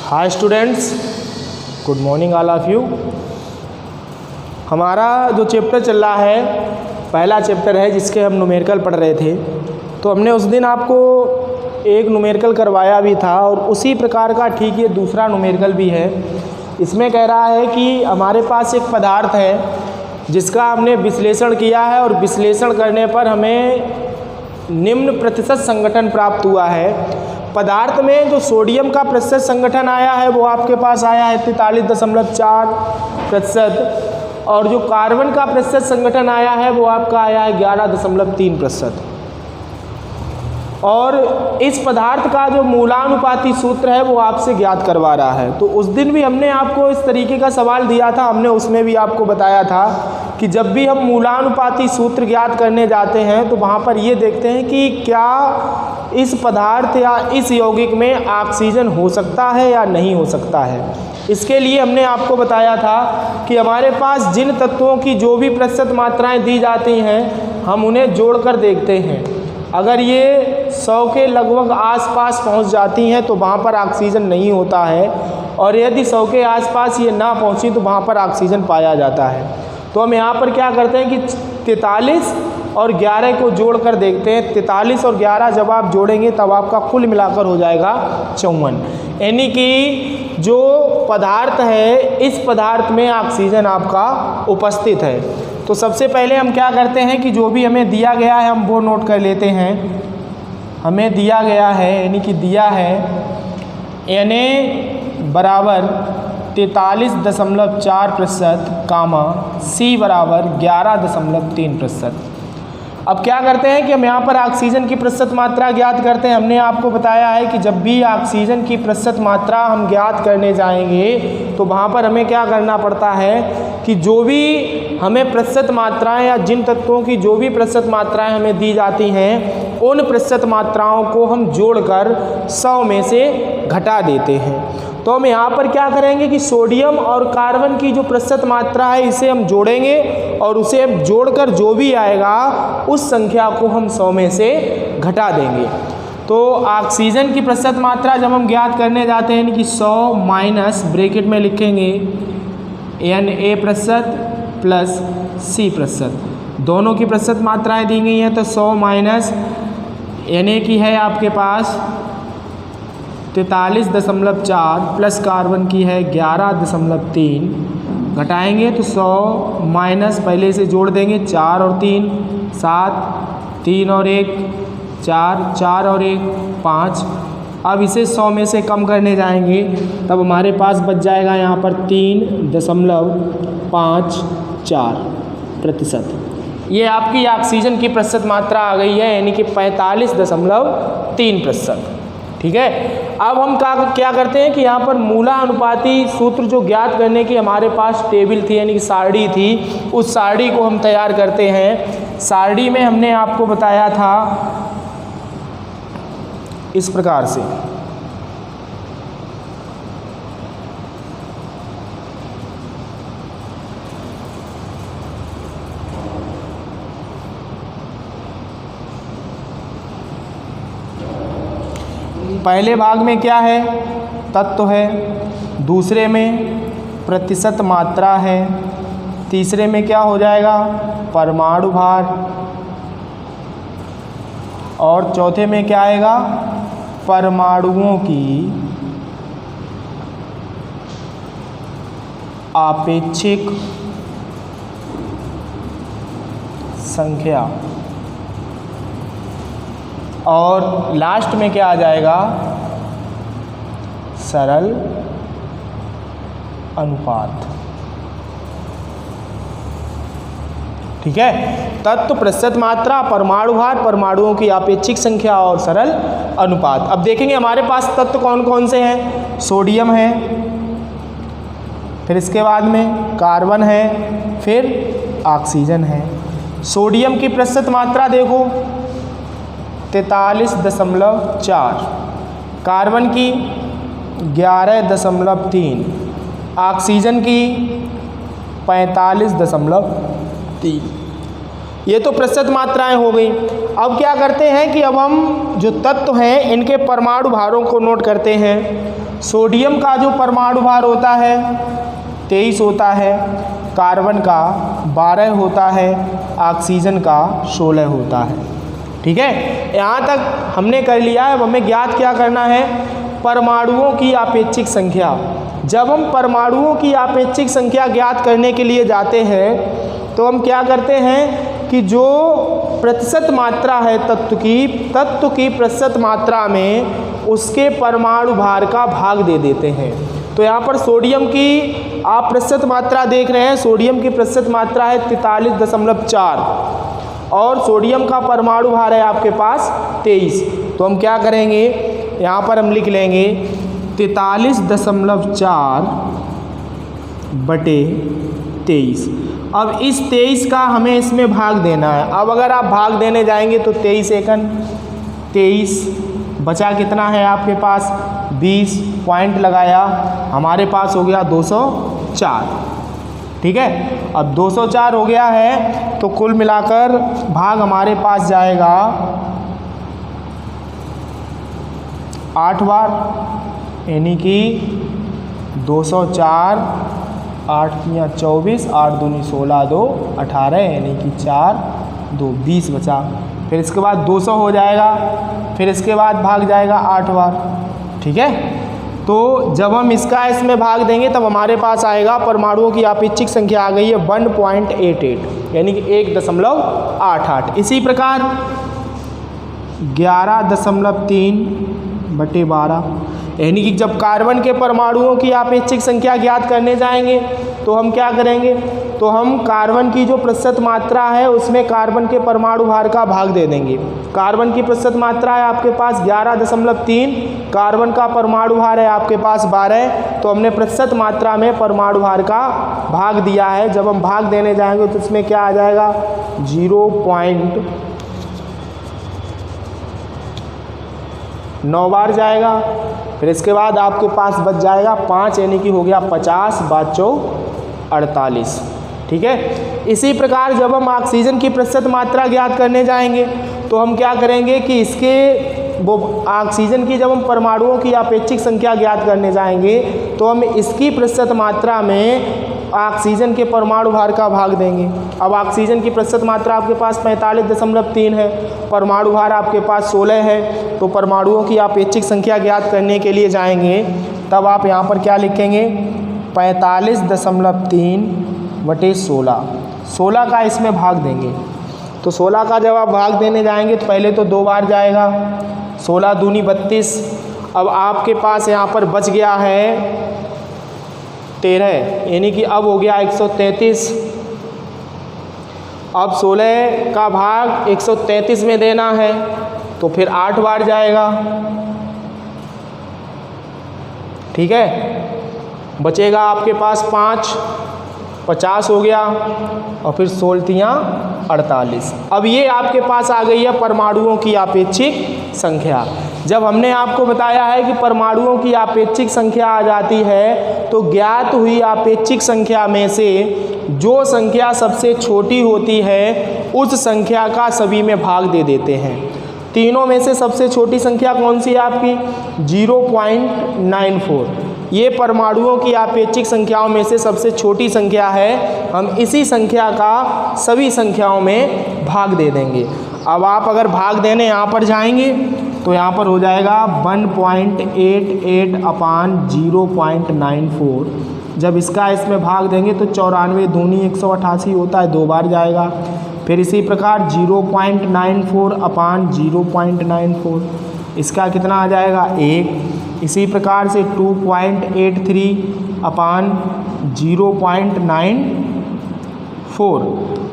Hi students, good morning all of you. हमारा जो chapter चल रहा है पहला चैप्टर है जिसके हम न्यूमेरिकल पढ़ रहे थे। तो हमने उस दिन आपको एक न्यूमेरिकल करवाया भी था और उसी प्रकार का ठीक ये दूसरा न्यूमेरिकल भी है। इसमें कह रहा है कि हमारे पास एक पदार्थ है जिसका हमने विश्लेषण किया है और विश्लेषण करने पर हमें निम्न प्रतिशत संगठन प्राप्त हुआ है। पदार्थ में जो सोडियम का प्रतिशत संगठन आया है वो आपके पास आया है 43.4% और जो कार्बन का प्रतिशत संगठन आया है वो आपका आया है 11.3%। और इस पदार्थ का जो मूलानुपाती सूत्र है वो आपसे ज्ञात करवा रहा है। तो उस दिन भी हमने आपको इस तरीके का सवाल दिया था, हमने उसमें भी आपको बताया था कि जब भी हम मूलानुपाती सूत्र ज्ञात करने जाते हैं तो वहाँ पर ये देखते हैं कि क्या इस पदार्थ या इस यौगिक में ऑक्सीजन हो सकता है या नहीं हो सकता है। इसके लिए हमने आपको बताया था कि हमारे पास जिन तत्वों की जो भी प्रतिशत मात्राएं दी जाती हैं हम उन्हें जोड़कर देखते हैं। अगर ये 100 के लगभग आसपास पहुंच जाती हैं तो वहाँ पर ऑक्सीजन नहीं होता है और यदि 100 के आसपास ये ना पहुँची तो वहाँ पर ऑक्सीजन पाया जाता है। तो हम यहाँ पर क्या करते हैं कि 43 और 11 को जोड़कर देखते हैं। 43 और 11 जब आप जोड़ेंगे तब आपका कुल मिलाकर हो जाएगा 54। यानी कि जो पदार्थ है इस पदार्थ में ऑक्सीजन आपका उपस्थित है। तो सबसे पहले हम क्या करते हैं कि जो भी हमें दिया गया है हम वो नोट कर लेते हैं। हमें दिया गया है यानी कि दिया है Na बराबर 43.4% कामा C बराबर 11.3%। अब क्या करते हैं कि हम यहाँ पर ऑक्सीजन की प्रतिशत मात्रा ज्ञात करते हैं। हमने आपको बताया है कि जब भी ऑक्सीजन की प्रतिशत मात्रा हम ज्ञात करने जाएंगे तो वहाँ पर हमें क्या करना पड़ता है कि जो भी हमें प्रतिशत मात्राएं या जिन तत्वों की जो भी प्रतिशत मात्राएं हमें दी जाती हैं उन प्रतिशत मात्राओं को हम जोड़कर 100 में से घटा देते हैं। तो हम यहाँ पर क्या करेंगे कि सोडियम और कार्बन की जो प्रतिशत मात्रा है इसे हम जोड़ेंगे और उसे हम जोड़कर जो भी आएगा उस संख्या को हम 100 में से घटा देंगे। तो ऑक्सीजन की प्रतिशत मात्रा जब हम ज्ञात करने जाते हैं कि 100 माइनस ब्रैकेट में लिखेंगे Na% प्लस C%। दोनों की प्रतिशत मात्राएं दी गई हैं तो 100 माइनस Na की है आपके पास 43.4 प्लस कार्बन की है 11.3, घटाएंगे तो 100 माइनस पहले से जोड़ देंगे 4 और 3 7, 3 और 1 4, 4 और 1 5। अब इसे 100 में से कम करने जाएंगे तब हमारे पास बच जाएगा यहाँ पर 3.54%। ये आपकी ऑक्सीजन की प्रतिशत मात्रा आ गई है यानी कि 45.3%। ठीक है। अब हम क्या करते हैं कि यहाँ पर मूलानुपाती सूत्र जो ज्ञात करने की हमारे पास टेबल थी यानी कि सारणी थी उस सारणी को हम तैयार करते हैं। सारणी में हमने आपको बताया था इस प्रकार से। पहले भाग में क्या है, तत्व है, दूसरे में प्रतिशत मात्रा है, तीसरे में क्या हो जाएगा परमाणु भार और चौथे में क्या आएगा परमाणुओं की आपेक्षिक संख्या और लास्ट में क्या आ जाएगा सरल अनुपात। ठीक है। तत्व, प्रतिशत मात्रा, परमाणु भार, परमाणुओं की आपेक्षिक संख्या और सरल अनुपात। अब देखेंगे हमारे पास तत्व कौन कौन से हैं। सोडियम है, फिर इसके बाद में कार्बन है, फिर ऑक्सीजन है। सोडियम की प्रतिशत मात्रा देखो 43.4, कार्बन की 11.3, ऑक्सीजन की 45.3। ये तो प्रतिशत मात्राएं हो गई। अब क्या करते हैं कि अब हम जो तत्व हैं इनके परमाणु भारों को नोट करते हैं। सोडियम का जो परमाणु भार होता है 23 होता है, कार्बन का 12 होता है, ऑक्सीजन का 16 होता है। ठीक है, यहाँ तक हमने कर लिया है। अब हमें ज्ञात क्या करना है, परमाणुओं की आपेक्षिक संख्या। जब हम परमाणुओं की आपेक्षिक संख्या ज्ञात करने के लिए जाते हैं तो हम क्या करते हैं कि जो प्रतिशत मात्रा है तत्व की प्रतिशत मात्रा में उसके परमाणु भार का भाग दे देते हैं। तो यहाँ पर सोडियम की आप प्रतिशत मात्रा देख रहे हैं, सोडियम की प्रतिशत मात्रा है 43.4 और सोडियम का परमाणु भार है आपके पास 23। तो हम क्या करेंगे, यहाँ पर हम लिख लेंगे 43.4 बटे 23। अब इस 23 का हमें इसमें भाग देना है। अब अगर आप भाग देने जाएंगे तो 23 एकन 23 बचा कितना है आपके पास 20, पॉइंट लगाया, हमारे पास हो गया 204। ठीक है, अब 204 हो गया है तो कुल मिलाकर भाग हमारे पास जाएगा 8 बार, यानी कि 204, 8 या 24, 8 दूनी 16, 2 18, यानी कि 4 2 20 बचा। फिर इसके बाद 200 हो जाएगा, फिर इसके बाद भाग जाएगा 8 बार। ठीक है, तो जब हम इसका इसमें भाग देंगे तब हमारे पास आएगा परमाणुओं की आपेक्षिक संख्या आ गई है 1.88, यानी कि 1.88। इसी प्रकार 11.3 बटे 12, यानी कि जब कार्बन के परमाणुओं की आपेक्षिक संख्या ज्ञात करने जाएंगे तो हम क्या करेंगे, तो हम कार्बन की जो प्रतिशत मात्रा है उसमें कार्बन के परमाणु भार का भाग दे देंगे। कार्बन की प्रतिशत मात्रा है आपके पास 11.3, कार्बन का परमाणु भार है आपके पास 12, तो हमने प्रतिशत मात्रा में परमाणु भार का भाग दिया है। जब हम भाग देने जाएंगे तो इसमें क्या आ जाएगा 0.9 बार जाएगा। फिर इसके बाद आपके पास बच जाएगा 5, यानी कि हो गया 50, 5 48। ठीक है, इसी प्रकार जब हम ऑक्सीजन की प्रतिशत मात्रा ज्ञात करने जाएंगे तो हम क्या करेंगे कि इसके वो ऑक्सीजन की जब हम परमाणुओं की आपेक्षिक संख्या ज्ञात करने जाएंगे तो हम इसकी प्रतिशत मात्रा में ऑक्सीजन के परमाणु भार का भाग देंगे। अब ऑक्सीजन की प्रतिशत मात्रा आपके पास 45.3 है, परमाणु भार आपके पास 16 है, तो परमाणुओं की आपेक्षिक संख्या ज्ञात करने के लिए जाएंगे तब आप यहाँ पर क्या लिखेंगे 45.3 बटे 16 का इसमें भाग देंगे। तो 16 का जब आप भाग देने जाएंगे तो पहले तो 2 बार जाएगा, 16 दूनी 32। अब आपके पास यहाँ पर बच गया है 13, यानी कि अब हो गया 133। अब 16 का भाग 133 में देना है तो फिर 8 बार जाएगा। ठीक है, बचेगा आपके पास 5, 50 हो गया और फिर 16 48। अब ये आपके पास आ गई है परमाणुओं की आपेक्षिक संख्या। जब हमने आपको बताया है कि परमाणुओं की आपेक्षिक संख्या आ जाती है तो ज्ञात हुई आपेक्षिक संख्या में से जो संख्या सबसे छोटी होती है उस संख्या का सभी में भाग दे देते हैं। तीनों में से सबसे छोटी संख्या कौन सी है आपकी 0.94। ये परमाणुओं की आपेक्षिक संख्याओं में से सबसे छोटी संख्या है। हम इसी संख्या का सभी संख्याओं में भाग दे देंगे। अब आप अगर भाग देने यहाँ पर जाएंगे तो यहाँ पर हो जाएगा 1.88 अपान 0.94। जब इसका इसमें भाग देंगे तो 94 दूनी 188 होता है, 2 बार जाएगा। फिर इसी प्रकार 0.94 अपान 0.94, इसका कितना आ जाएगा 1। इसी प्रकार से 2.83 अपान 0.94।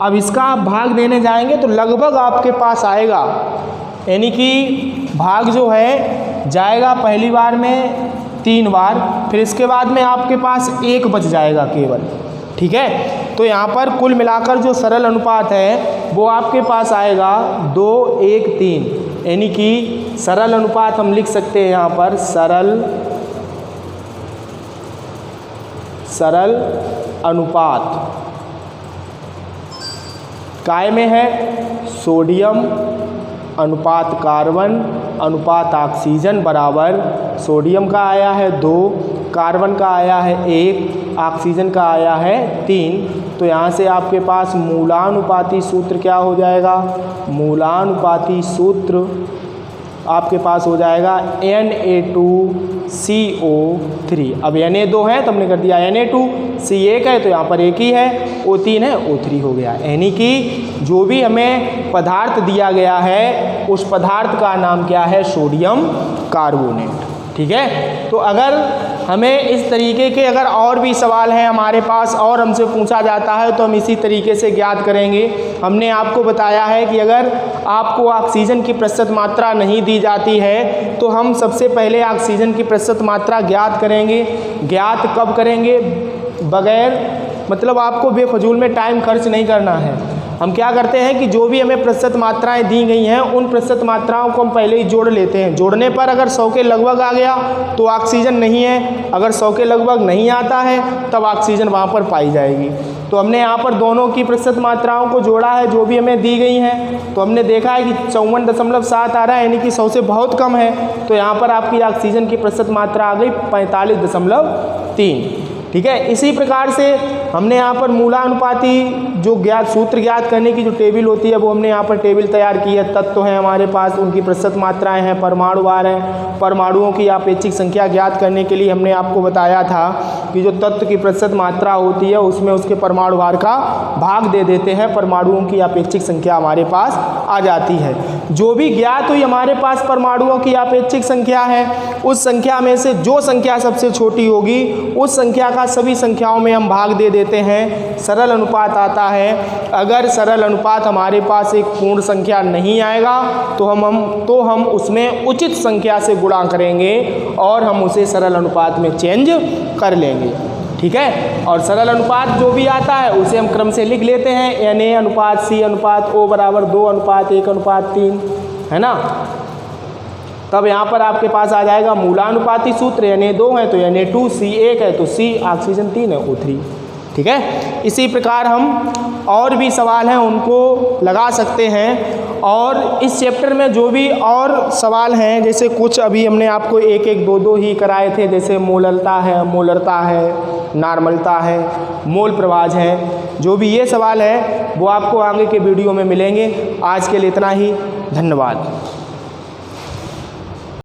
अब इसका आप भाग देने जाएंगे तो लगभग आपके पास आएगा, यानी कि भाग जो है जाएगा पहली बार में 3 बार, फिर इसके बाद में आपके पास 1 बच जाएगा केवल। ठीक है, तो यहाँ पर कुल मिलाकर जो सरल अनुपात है वो आपके पास आएगा 2:1:3, यानी कि सरल अनुपात हम लिख सकते हैं यहाँ पर सरल अनुपात काय में है सोडियम अनुपात कार्बन अनुपात ऑक्सीजन बराबर सोडियम का आया है 2, कार्बन का आया है 1, ऑक्सीजन का आया है 3। तो यहाँ से आपके पास मूलानुपाती सूत्र क्या हो जाएगा, मूलानुपाती सूत्र आपके पास हो जाएगा Na2CO3। अब Na2 है तो हमने कर दिया Na2, C1 है तो यहाँ पर एक ही है, O3 है O3 हो गया। यानी कि जो भी हमें पदार्थ दिया गया है उस पदार्थ का नाम क्या है, सोडियम कार्बोनेट। ठीक है, तो अगर हमें इस तरीके के अगर और भी सवाल हैं हमारे पास और हमसे पूछा जाता है तो हम इसी तरीके से ज्ञात करेंगे। हमने आपको बताया है कि अगर आपको ऑक्सीजन की प्रतिशत मात्रा नहीं दी जाती है तो हम सबसे पहले ऑक्सीजन की प्रतिशत मात्रा ज्ञात करेंगे। ज्ञात कब करेंगे, बगैर मतलब आपको बेफजूल में टाइम खर्च नहीं करना है। हम क्या करते हैं कि जो भी हमें प्रतिशत मात्राएं दी गई हैं उन प्रतिशत मात्राओं को हम पहले ही जोड़ लेते हैं। जोड़ने पर अगर 100 के लगभग आ गया तो ऑक्सीजन नहीं है, अगर 100 के लगभग नहीं आता है तब ऑक्सीजन वहाँ पर पाई जाएगी। तो हमने यहाँ पर दोनों की प्रतिशत मात्राओं को जोड़ा है जो भी हमें दी गई हैं, तो हमने देखा है कि 54.7 आ रहा है, यानी कि 100 से बहुत कम है। तो यहाँ पर आपकी ऑक्सीजन की प्रतिशत मात्रा आ गई 45.3। ठीक है, इसी प्रकार से हमने यहाँ पर मूलानुपाती जो सूत्र ज्ञात करने की जो टेबल होती है वो हमने यहाँ पर टेबल तैयार की है। तत्व हैं हमारे पास, उनकी प्रतिशत मात्राएं हैं, परमाणुवार हैं। परमाणुओं की अपेक्षिक संख्या ज्ञात करने के लिए हमने आपको बताया था कि जो तत्व की प्रतिशत मात्रा होती है उसमें उसके परमाणुवार का भाग दे देते हैं, परमाणुओं की अपेक्षिक संख्या हमारे पास आ जाती है। जो भी ज्ञात हुई हमारे पास परमाणुओं की अपेक्षिक संख्या है, उस संख्या में से जो संख्या सबसे छोटी होगी उस संख्या का सभी संख्याओं में हम भाग दे देते हैं, सरल अनुपात आता है। अगर सरल अनुपात हमारे पास एक पूर्ण संख्या नहीं आएगा तो हम उसमें उचित संख्या से गुणा करेंगे और हम उसे सरल अनुपात में चेंज कर लेंगे। ठीक है, और सरल अनुपात जो भी आता है उसे हम क्रम से लिख लेते हैं, Na अनुपात C अनुपात O बराबर 2:1:3, है ना। तब यहाँ पर आपके पास आ जाएगा मूलानुपाती सूत्र, Na2 है तो Na2, C1 है तो C, ऑक्सीजन 3 है O3। ठीक है, इसी प्रकार हम और भी सवाल हैं उनको लगा सकते हैं। और इस चैप्टर में जो भी और सवाल हैं, जैसे कुछ अभी हमने आपको 1-1, 2-2 ही कराए थे, जैसे मोललता है, नॉर्मलता है, मोल प्रवाह है, जो भी ये सवाल है वो आपको आगे के वीडियो में मिलेंगे। आज के लिए इतना ही, धन्यवाद।